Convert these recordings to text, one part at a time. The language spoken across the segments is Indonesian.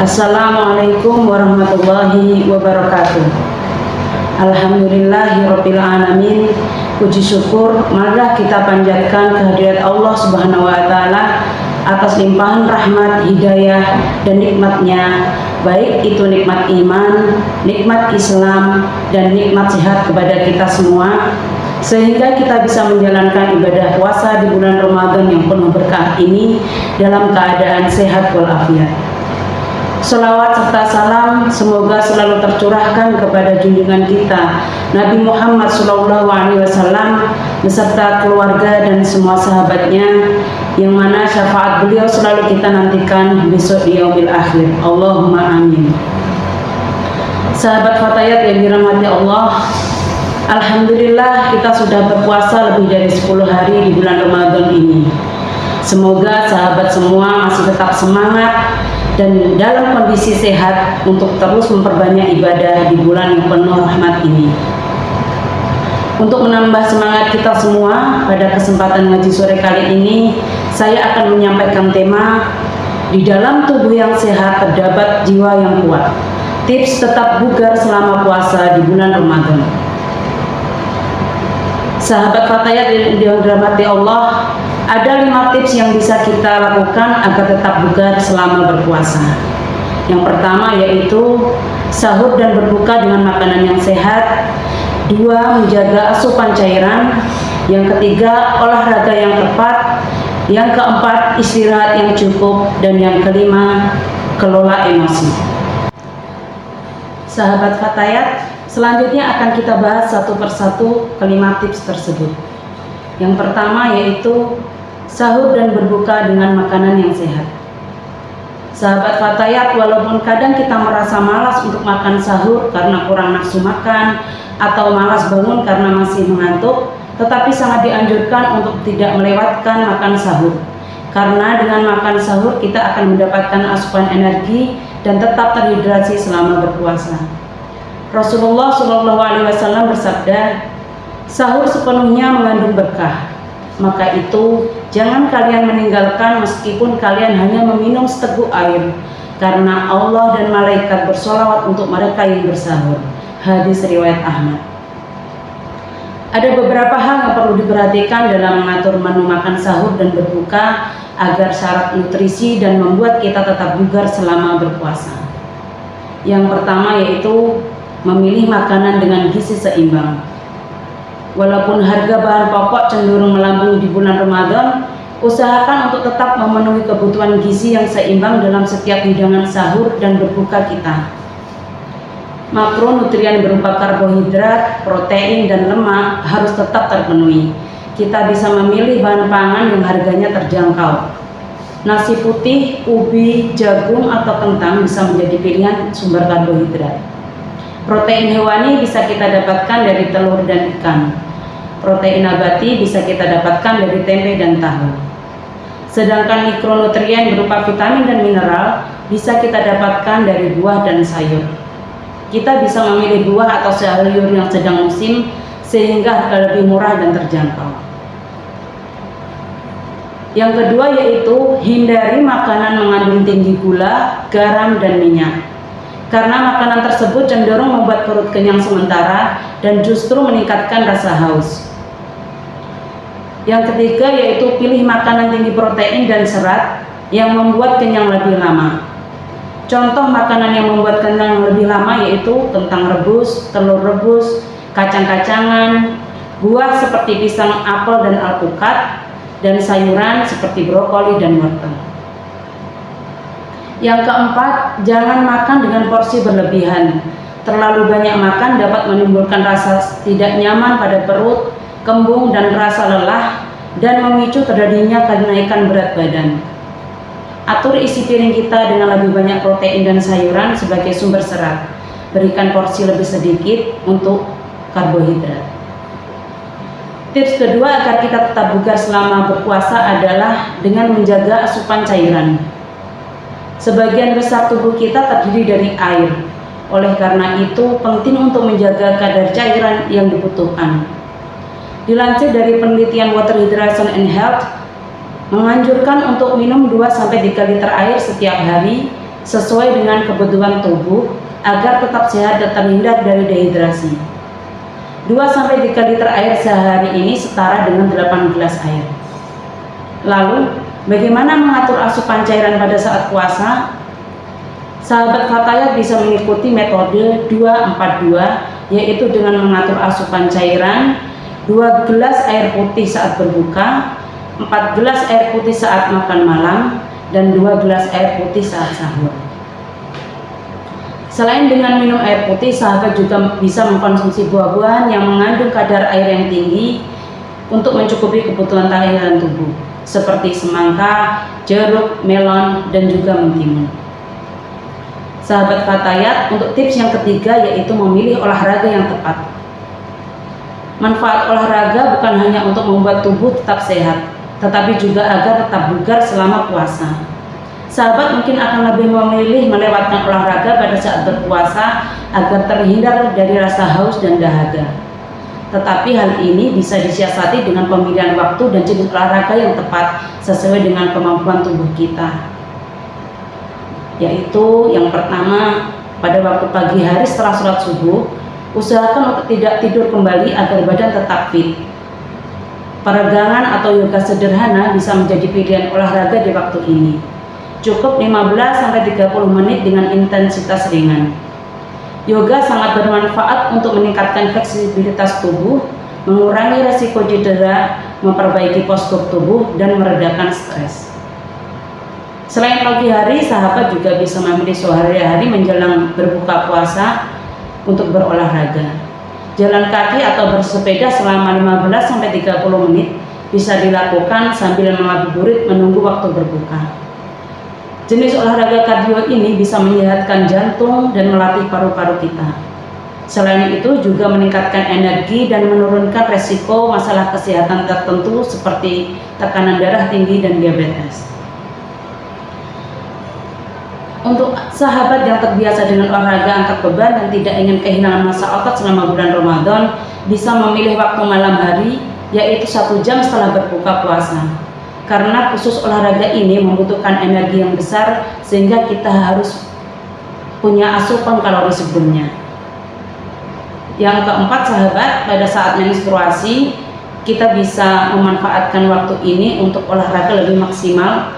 Assalamualaikum warahmatullahi wabarakatuh. Alhamdulillahirabbil alamin. Puji syukur marilah kita panjatkan kehadirat Allah Subhanahu wa taala atas limpahan rahmat, hidayah dan nikmatnya, baik itu nikmat iman, nikmat Islam dan nikmat sehat kepada kita semua, sehingga kita bisa menjalankan ibadah puasa di bulan Ramadan yang penuh berkah ini dalam keadaan sehat walafiat. Selawat serta salam semoga selalu tercurahkan kepada junjungan kita Nabi Muhammad SAW beserta keluarga dan semua sahabatnya, yang mana syafaat beliau selalu kita nantikan besok di yaumil akhir. Allahumma amin. Sahabat Fatayat yang dirahmati Allah, alhamdulillah kita sudah berpuasa lebih dari 10 hari di bulan Ramadan ini. Semoga sahabat semua masih tetap semangat dan dalam kondisi sehat untuk terus memperbanyak ibadah di bulan yang penuh rahmat ini. Untuk menambah semangat kita semua, pada kesempatan ngaji sore kali ini saya akan menyampaikan tema di dalam tubuh yang sehat terdapat jiwa yang kuat. Tips tetap bugar selama puasa di bulan Ramadan. Sahabat Fatayat yang dirahmati Allah, ada 5 tips yang bisa kita lakukan agar tetap bugar selama berpuasa. Yang pertama yaitu sahur dan berbuka dengan makanan yang sehat. 2. Menjaga asupan cairan. Yang ketiga, olahraga yang tepat. Yang keempat, istirahat yang cukup. Dan yang kelima, kelola emosi. Sahabat Fatayat, selanjutnya akan kita bahas satu persatu kelima tips tersebut. Yang pertama yaitu sahur dan berbuka dengan makanan yang sehat. Sahabat Fatayat, walaupun kadang kita merasa malas untuk makan sahur karena kurang nafsu makan atau malas bangun karena masih mengantuk, tetapi sangat dianjurkan untuk tidak melewatkan makan sahur. Karena dengan makan sahur kita akan mendapatkan asupan energi dan tetap terhidrasi selama berpuasa. Rasulullah SAW bersabda, sahur sepenuhnya mengandung berkah. Maka itu jangan kalian meninggalkan meskipun kalian hanya meminum seteguk air, karena Allah dan malaikat bersolawat untuk mereka yang bersahur. Hadis riwayat Ahmad. Ada beberapa hal yang perlu diperhatikan dalam mengatur menu makan sahur dan berbuka agar syarat nutrisi dan membuat kita tetap bugar selama berpuasa. Yang pertama yaitu memilih makanan dengan gizi seimbang. Walaupun harga bahan pokok cenderung melambung di bulan Ramadan, usahakan untuk tetap memenuhi kebutuhan gizi yang seimbang dalam setiap hidangan sahur dan berbuka kita. Makronutrien berupa karbohidrat, protein, dan lemak harus tetap terpenuhi. Kita bisa memilih bahan pangan yang harganya terjangkau. Nasi putih, ubi, jagung, atau kentang bisa menjadi pilihan sumber karbohidrat. Protein hewani bisa kita dapatkan dari telur dan ikan. Protein nabati bisa kita dapatkan dari tempe dan tahu. Sedangkan mikronutrien berupa vitamin dan mineral bisa kita dapatkan dari buah dan sayur. Kita bisa memilih buah atau sayur yang sedang musim sehingga harga lebih murah dan terjangkau. Yang kedua yaitu hindari makanan mengandung tinggi gula, garam, dan minyak. Karena makanan tersebut cenderung membuat perut kenyang sementara dan justru meningkatkan rasa haus. Yang ketiga yaitu pilih makanan tinggi protein dan serat yang membuat kenyang lebih lama. Contoh makanan yang membuat kenyang lebih lama yaitu kentang rebus, telur rebus, kacang-kacangan, buah seperti pisang, apel, dan alpukat, dan sayuran seperti brokoli dan wortel. Yang keempat, jangan makan dengan porsi berlebihan. Terlalu banyak makan dapat menimbulkan rasa tidak nyaman pada perut, kembung, dan rasa lelah, dan memicu terjadinya kenaikan berat badan. Atur isi piring kita dengan lebih banyak protein dan sayuran sebagai sumber serat. Berikan porsi lebih sedikit untuk karbohidrat. Tips kedua agar kita tetap bugar selama berpuasa adalah dengan menjaga asupan cairan. Sebagian besar tubuh kita terdiri dari air. Oleh karena itu, penting untuk menjaga kadar cairan yang dibutuhkan. Dilansir dari penelitian Water Hydration and Health, menganjurkan untuk minum 2-3 liter air setiap hari sesuai dengan kebutuhan tubuh agar tetap sehat dan terhindar dari dehidrasi. 2-3 liter air sehari ini setara dengan 8 gelas air. Lalu, bagaimana mengatur asupan cairan pada saat puasa? Sahabat Fatayat bisa mengikuti metode 2-4-2, yaitu dengan mengatur asupan cairan 2 gelas air putih saat berbuka, 4 gelas air putih saat makan malam, dan 2 gelas air putih saat sahur. Selain dengan minum air putih, sahabat juga bisa mengkonsumsi buah-buahan yang mengandung kadar air yang tinggi untuk mencukupi kebutuhan cairan tubuh, seperti semangka, jeruk, melon, dan juga mentimun. Sahabat Fatayat, untuk tips yang ketiga yaitu memilih olahraga yang tepat. Manfaat olahraga bukan hanya untuk membuat tubuh tetap sehat, tetapi juga agar tetap bugar selama puasa. Sahabat mungkin akan lebih memilih melewatkan olahraga pada saat berpuasa agar terhindar dari rasa haus dan dahaga. Tetapi hal ini bisa disiasati dengan pemilihan waktu dan jenis olahraga yang tepat sesuai dengan kemampuan tubuh kita. Yaitu yang pertama, pada waktu pagi hari setelah sholat subuh, usahakan untuk tidak tidur kembali agar badan tetap fit. Peregangan atau yoga sederhana bisa menjadi pilihan olahraga di waktu ini. Cukup 15-30 menit dengan intensitas ringan. Yoga sangat bermanfaat untuk meningkatkan fleksibilitas tubuh, mengurangi resiko cedera, memperbaiki postur tubuh, dan meredakan stres. Selain pagi hari, sahabat juga bisa memilih sore hari menjelang berbuka puasa untuk berolahraga. Jalan kaki atau bersepeda selama 15-30 menit bisa dilakukan sambil mengabuburit menunggu waktu berbuka. Jenis olahraga kardio ini bisa menyehatkan jantung dan melatih paru-paru kita. Selain itu juga meningkatkan energi dan menurunkan resiko masalah kesehatan tertentu seperti tekanan darah tinggi dan diabetes. Untuk sahabat yang terbiasa dengan olahraga angkat beban dan tidak ingin kehilangan massa otot selama bulan Ramadan, bisa memilih waktu malam hari, yaitu 1 jam setelah berbuka puasa. Karena khusus olahraga ini membutuhkan energi yang besar, sehingga kita harus punya asupan kalori sebelumnya. Yang keempat, sahabat, pada saat menstruasi, kita bisa memanfaatkan waktu ini untuk olahraga lebih maksimal,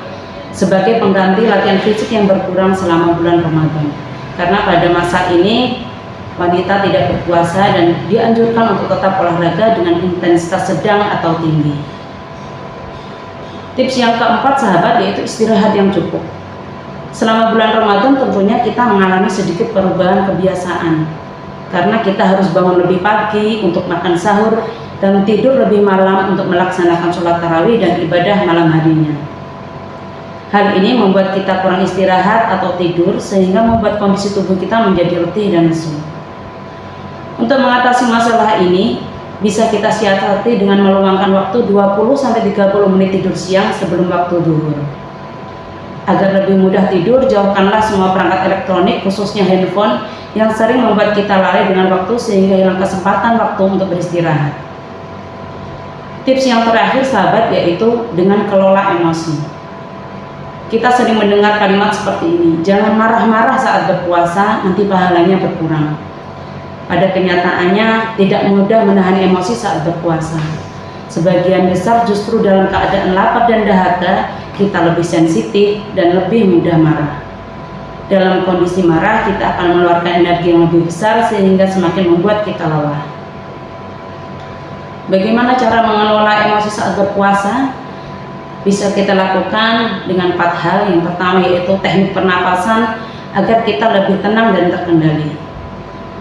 sebagai pengganti latihan fisik yang berkurang selama bulan Ramadan. Karena pada masa ini wanita tidak berpuasa dan dianjurkan untuk tetap olahraga dengan intensitas sedang atau tinggi. Tips yang keempat, sahabat, yaitu istirahat yang cukup. Selama bulan Ramadan tentunya kita mengalami sedikit perubahan kebiasaan, karena kita harus bangun lebih pagi untuk makan sahur dan tidur lebih malam untuk melaksanakan sholat tarawih dan ibadah malam harinya. Hal ini membuat kita kurang istirahat atau tidur, sehingga membuat kondisi tubuh kita menjadi letih dan lesu. Untuk mengatasi masalah ini, bisa kita siasati dengan meluangkan waktu 20-30 menit tidur siang sebelum waktu zuhur. Agar lebih mudah tidur, jauhkanlah semua perangkat elektronik, khususnya handphone, yang sering membuat kita lalai dengan waktu sehingga hilang kesempatan waktu untuk beristirahat. Tips yang terakhir, sahabat, yaitu dengan kelola emosi. Kita sering mendengar kalimat seperti ini, jangan marah-marah saat berpuasa, nanti pahalanya berkurang. Pada kenyataannya tidak mudah menahan emosi saat berpuasa. Sebagian besar justru dalam keadaan lapar dan dahaga, kita lebih sensitif dan lebih mudah marah. Dalam kondisi marah, kita akan mengeluarkan energi yang lebih besar sehingga semakin membuat kita lelah. Bagaimana cara mengelola emosi saat berpuasa? Bisa kita lakukan dengan 4 hal. Yang pertama yaitu teknik pernapasan agar kita lebih tenang dan terkendali.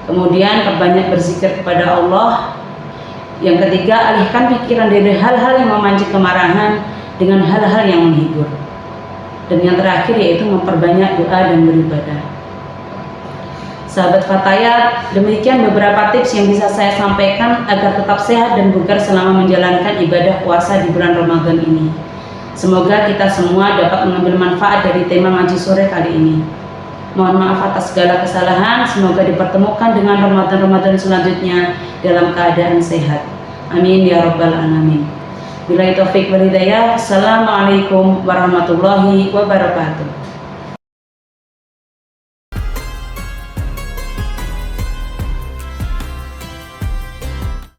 Kemudian perbanyak berzikir kepada Allah. Yang ketiga, alihkan pikiran dari hal-hal yang memancing kemarahan dengan hal-hal yang menghibur. Dan yang terakhir yaitu memperbanyak doa dan beribadah. Sahabat Fatayat, demikian beberapa tips yang bisa saya sampaikan agar tetap sehat dan bugar selama menjalankan ibadah puasa di bulan Ramadan ini. Semoga kita semua dapat mengambil manfaat dari tema ngaji sore kali ini. Mohon maaf atas segala kesalahan, semoga dipertemukan dengan Ramadan-Ramadan selanjutnya dalam keadaan sehat. Amin ya rabbal alamin. Billahi taufiq wal hidayah. Assalamualaikum warahmatullahi wabarakatuh.